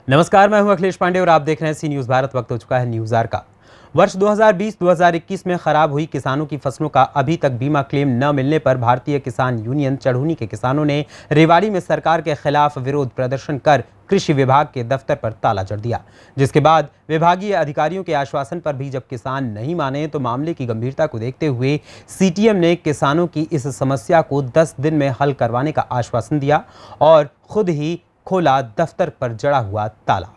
नमस्कार, मैं हूं अखिलेश पांडे और आप देख रहे हैं सी न्यूज़ भारत। वक्त हो चुका है न्यूज़ आवर का। वर्ष 2020-2021 में खराब हुई किसानों की फसलों का अभी तक बीमा क्लेम न मिलने पर भारतीय किसान यूनियन चढ़ूनी के किसानों ने रेवाड़ी में सरकार के खिलाफ विरोध प्रदर्शन कर कृषि विभाग के दफ्तर पर ताला जड़ दिया, जिसके बाद विभागीय अधिकारियों के आश्वासन पर भी जब किसान नहीं माने तो मामले की गंभीरता को देखते हुए सीटीएम ने किसानों की इस समस्या को 10 दिन में हल करवाने का आश्वासन दिया और खुद ही खोला दफ्तर पर जड़ा हुआ ताला।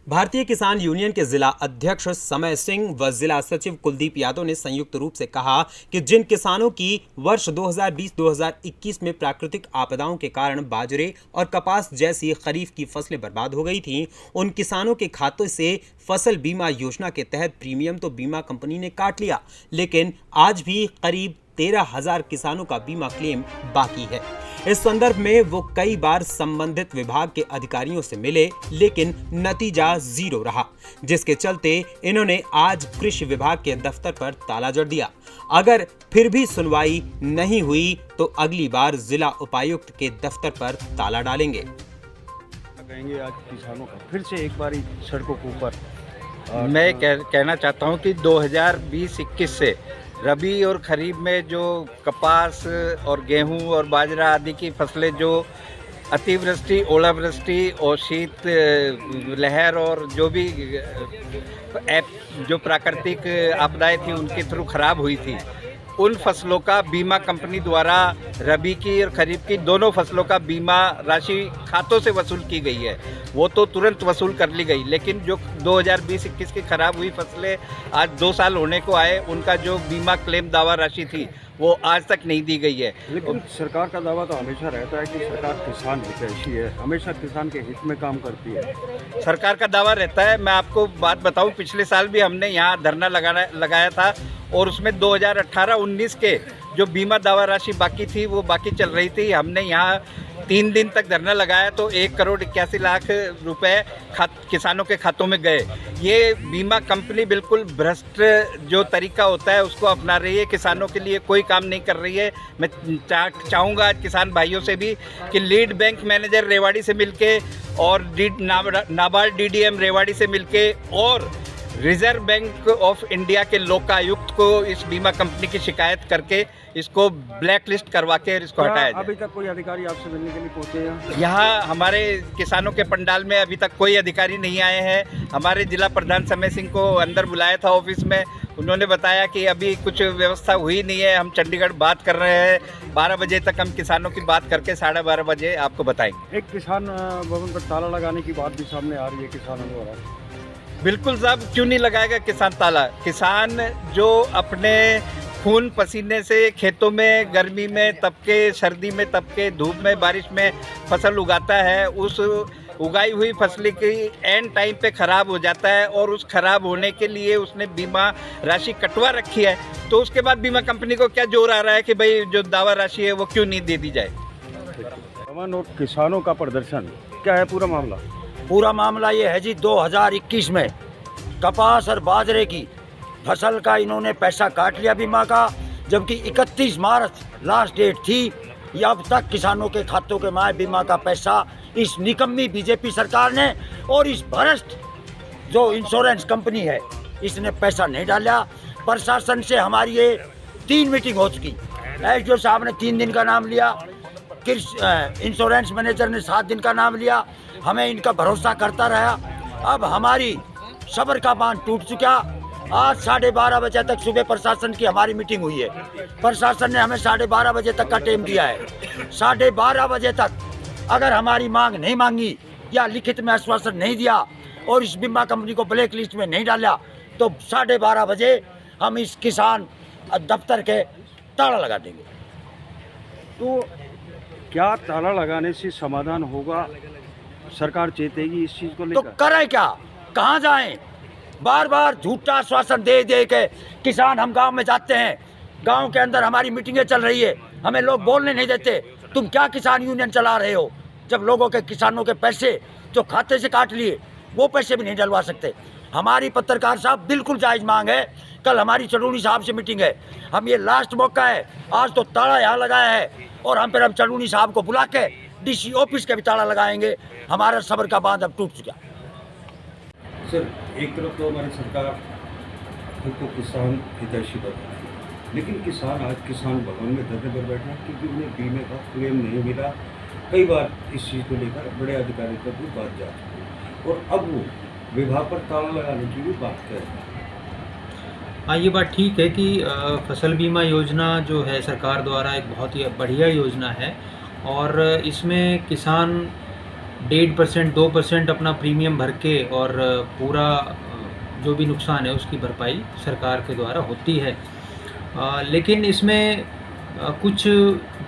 भारतीय किसान यूनियन के जिला अध्यक्ष समय सिंह व जिला सचिव कुलदीप यादव ने संयुक्त रूप से कहा कि जिन किसानों की वर्ष 2020-2021 में प्राकृतिक आपदाओं के कारण बाजरे और कपास जैसी खरीफ की फसलें बर्बाद हो गई थीं, उन किसानों के खातों से फसल बीमा योजना के तहत प्रीमियम तो बीमा कंपनी ने काट लिया, लेकिन आज भी करीब 13,000 किसानों का बीमा क्लेम बाकी है। इस संदर्भ में वो कई बार संबंधित विभाग के अधिकारियों से मिले, लेकिन नतीजा जीरो रहा, जिसके चलते इन्होंने आज कृषि विभाग के दफ्तर पर ताला जड़ दिया। अगर फिर भी सुनवाई नहीं हुई तो अगली बार जिला उपायुक्त के दफ्तर पर ताला डालेंगे। कहेंगे आज किसानों का फिर से एक बारी सड़कों के ऊपर। मैं कहना चाहता हूं कि 2020-21 से रबी और खरीफ में जो कपास और गेहूं और बाजरा आदि की फसलें जो अतिवृष्टि, ओलावृष्टि और शीत लहर और जो भी जो प्राकृतिक आपदाएं थी उनके थ्रू खराब हुई थी, उन फसलों का बीमा कंपनी द्वारा रबी की और खरीफ की दोनों फसलों का बीमा राशि खातों से वसूल की गई है। वो तो तुरंत वसूल कर ली गई, लेकिन जो 2020-21 की खराब हुई फसलें आज 2 साल होने को आए, उनका जो बीमा क्लेम दावा राशि थी वो आज तक नहीं दी गई है। लेकिन सरकार का दावा तो हमेशा रहता है कि सरकार किसान हितैषी है, हमेशा किसान के हित में काम करती है। सरकार का दावा रहता है। मैं आपको बात बताऊं, पिछले साल भी हमने यहाँ धरना लगाया था और उसमें 2018-19 के जो बीमा दावा राशि बाकी थी वो बाकी चल रही थी। हमने यहाँ 3 दिन तक धरना लगाया तो 1,81,00,000 रुपए किसानों के खातों में गए। ये बीमा कंपनी बिल्कुल भ्रष्ट जो तरीका होता है उसको अपना रही है, किसानों के लिए कोई काम नहीं कर रही है। मैं चाहूँगा आज किसान भाइयों से भी कि लीड बैंक मैनेजर रेवाड़ी से मिलके और नाबार्ड डीडीएम रेवाड़ी से मिलके और रिजर्व बैंक ऑफ इंडिया के लोकायुक्त को इस बीमा कंपनी की शिकायत करके इसको ब्लैक लिस्ट करवा के इसको हटाया जाए। अभी तक कोई अधिकारी आपसे मिलने के लिए पहुंचे हैं? यहाँ हमारे किसानों के पंडाल में अभी तक कोई अधिकारी नहीं आए हैं। हमारे जिला प्रधान समय सिंह को अंदर बुलाया था ऑफिस में, उन्होंने बताया कि अभी कुछ व्यवस्था हुई नहीं है, हम चंडीगढ़ बात कर रहे हैं, 12 बजे तक हम किसानों की बात करके 12:30 बजे आपको बताएंगे। एक किसान भवन पर ताला लगाने की बात भी सामने आ रही है किसानों द्वारा। बिल्कुल साहब, क्यों नहीं लगाएगा किसान ताला? किसान जो अपने खून पसीने से खेतों में गर्मी में तपके, सर्दी में तपके, धूप में, बारिश में फसल उगाता है, उस उगाई हुई फसल की एंड टाइम पे ख़राब हो जाता है और उस ख़राब होने के लिए उसने बीमा राशि कटवा रखी है, तो उसके बाद बीमा कंपनी को क्या जोर आ रहा है कि भाई जो दावा राशि है वो क्यों नहीं दे दी जाए? अमन और किसानों का प्रदर्शन क्या है पूरा मामला? पूरा मामला ये है जी, 2021 में कपास और बाजरे की फसल का इन्होंने पैसा काट लिया बीमा का, जबकि 31 मार्च लास्ट डेट थी। ये अब तक किसानों के खातों के माए बीमा का पैसा इस निकम्मी बीजेपी सरकार ने और इस भ्रष्ट जो इंश्योरेंस कंपनी है इसने पैसा नहीं डाला। प्रशासन से हमारी ये 3 मीटिंग हो चुकी। एसडीओ साहब ने 3 दिन का नाम लिया, इंश्योरेंस मैनेजर ने 7 दिन का नाम लिया, हमें इनका भरोसा करता रहा। अब हमारी सब्र का बांध टूट चुका। आज 12:30 बजे तक सुबह प्रशासन की हमारी मीटिंग हुई है। प्रशासन ने हमें 12:30 बजे तक का टाइम दिया है। 12:30 बजे तक अगर हमारी मांग नहीं मांगी या लिखित में आश्वासन नहीं दिया और इस बीमा कंपनी को ब्लैक लिस्ट में नहीं डाला तो 12:30 बजे हम इस किसान दफ्तर के ताला लगा देंगे। तो क्या ताला लगाने से समाधान होगा? सरकार चेतेगी इस चीज को तो लेकर? करें क्या, कहाँ जाएं? बार बार झूठा आश्वासन दे दे के किसान, हम गांव में जाते हैं, गांव के अंदर हमारी मीटिंगें चल रही है, हमें लोग बोलने नहीं देते। तुम क्या किसान यूनियन चला रहे हो जब लोगों के, किसानों के पैसे जो खाते से काट लिए वो पैसे भी नहीं डलवा सकते। हमारी पत्रकार साहब बिल्कुल जायज मांग है। कल हमारी चढ़ूनी साहब से मीटिंग है, हम ये लास्ट मौका है, आज तो ताला यहाँ लगाया है और हम चढ़ूनी साहब को बुला के डीसी ऑफिस का भी ताला लगाएंगे। हमारा सब्र का बांध अब टूट चुका। सर, एक तरफ तो हमारी सरकार खुद को किसान हितैषी बताती है, लेकिन किसान आज किसान भवन में धरने पर बैठे हैं क्योंकि उन्हें बीमे का क्लेम नहीं मिला। कई बार इस चीज़ को लेकर बड़े अधिकारी तक भी बात जा चुकी है और अब वो विभाग पर ताला लगाने की भी बात कर रहे हैं। हाँ, ये बात ठीक है कि फसल बीमा योजना जो है सरकार द्वारा एक बहुत ही बढ़िया योजना है और इसमें किसान 1.5% 2% अपना प्रीमियम भर के और पूरा जो भी नुकसान है उसकी भरपाई सरकार के द्वारा होती है। लेकिन इसमें कुछ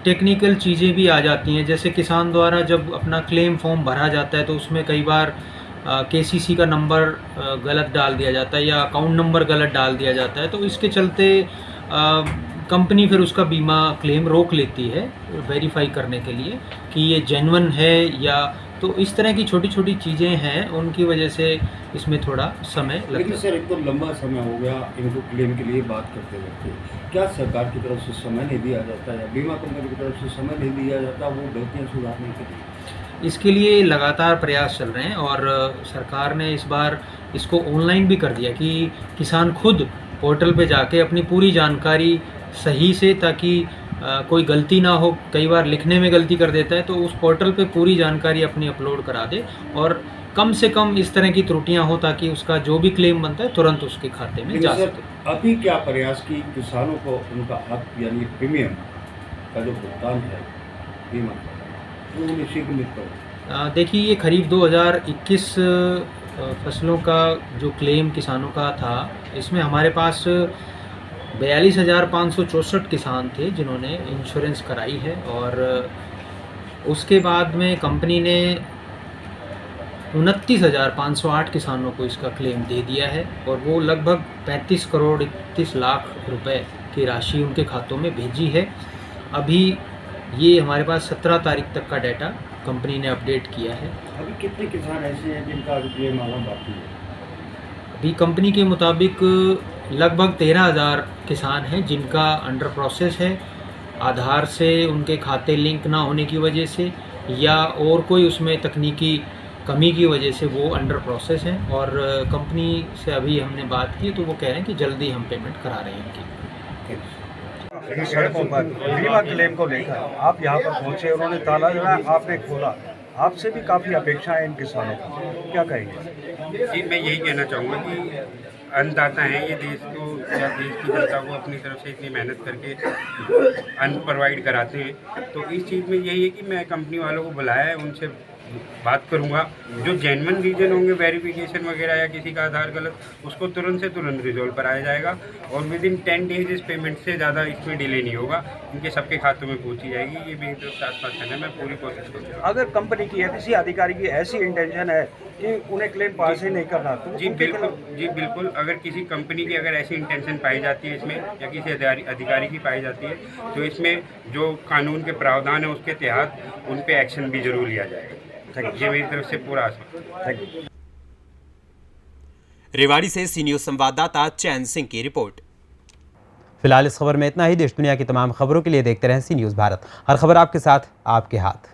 टेक्निकल चीज़ें भी आ जाती हैं, जैसे किसान द्वारा जब अपना क्लेम फॉर्म भरा जाता है तो उसमें कई बार केसीसी का नंबर गलत डाल दिया जाता है या अकाउंट नंबर गलत डाल दिया जाता है, तो इसके चलते कंपनी फिर उसका बीमा क्लेम रोक लेती है वेरीफाई करने के लिए कि ये जेन्युइन है या, तो इस तरह की छोटी छोटी चीज़ें हैं, उनकी वजह से इसमें थोड़ा समय लगता है। लेकिन सर, एक तो लंबा समय हो गया इनको क्लेम के लिए बात करते रहते, क्या सरकार की तरफ से समय नहीं दिया जाता या बीमा कंपनी की तरफ से समय नहीं दिया जाता वो गलतियाँ सुधारने के लिए? इसके लिए लगातार प्रयास चल रहे हैं और सरकार ने इस बार इसको ऑनलाइन भी कर दिया कि किसान खुद पोर्टल पे जाके अपनी पूरी जानकारी सही से, ताकि कोई गलती ना हो, कई बार लिखने में गलती कर देता है, तो उस पोर्टल पे पूरी जानकारी अपनी अपलोड करा दे और कम से कम इस तरह की त्रुटियां हो ताकि उसका जो भी क्लेम बनता है तुरंत उसके खाते में जा सके। अभी क्या प्रयास की किसानों को उनका हक यानी प्रीमियम का जो भुगतान है बीमा वो उन्हें शीघ्र मिलता है? देखिए, ये करीब 2021 फसलों का जो क्लेम किसानों का था, इसमें हमारे पास 42,564 किसान थे जिन्होंने इंश्योरेंस कराई है और उसके बाद में कंपनी ने 29,508 किसानों को इसका क्लेम दे दिया है और वो लगभग 35 करोड़ 31 लाख रुपए की राशि उनके खातों में भेजी है। अभी ये हमारे पास 17 तारीख तक का डाटा कंपनी ने अपडेट किया है। अभी कितने किसान ऐसे हैं जिनका अभी क्लेम आना बाकी है? अभी कंपनी के मुताबिक लगभग 13,000 किसान हैं जिनका अंडर प्रोसेस है, आधार से उनके खाते लिंक ना होने की वजह से या और कोई उसमें तकनीकी कमी की वजह से वो अंडर प्रोसेस हैं और कंपनी से अभी हमने बात की तो वो कह रहे हैं कि जल्दी हम पेमेंट करा रहे हैं इनकी। सड़कों पर बीमा क्लेम को लेकर आप यहाँ पर पहुँचे, उन्होंने ताला लगाया, आपने खोला, आपसे भी काफ़ी अपेक्षाएं इन किसानों को, क्या कहेंगे? जी, मैं यही कहना चाहूँगा कि अन्नदाता हैं ये, देश को या देश की जनता को अपनी तरफ से इतनी मेहनत करके अन्न प्रोवाइड कराते हैं, तो इस चीज़ में यही है कि मैं कंपनी वालों को बुलाया है, उनसे बात करूंगा, जो जेन्युइन रीजन होंगे वेरिफिकेशन वगैरह या किसी का आधार गलत, उसको तुरंत से तुरंत रिजॉल्व कराया जाएगा और विद इन 10 डेज इस पेमेंट से ज़्यादा इसमें डिले नहीं होगा, इनके सबके खातों में पहुंची जाएगी। ये मेरी तरफ से आश्वासन है, मैं पूरी कोशिश करूँगा। अगर कंपनी की या किसी अधिकारी की ऐसी इंटेंशन है कि उन्हें क्लेम पास ही नहीं करना तो जी बिल्कुल, अगर किसी कंपनी की अगर ऐसी इंटेंशन पाई जाती है इसमें या किसी अधिकारी की पाई जाती है तो इसमें जो कानून के प्रावधान है उसके तहत उन पे एक्शन भी जरूर लिया जाएगा। ये मेरी तरफ से पूरा आश्वासन। रेवाड़ी से सी न्यूज़ संवाददाता चैन सिंह की रिपोर्ट। फिलहाल इस खबर में इतना ही। देश दुनिया की तमाम खबरों के लिए देखते रहें सी न्यूज़ भारत। हर खबर आपके साथ, आपके हाथ।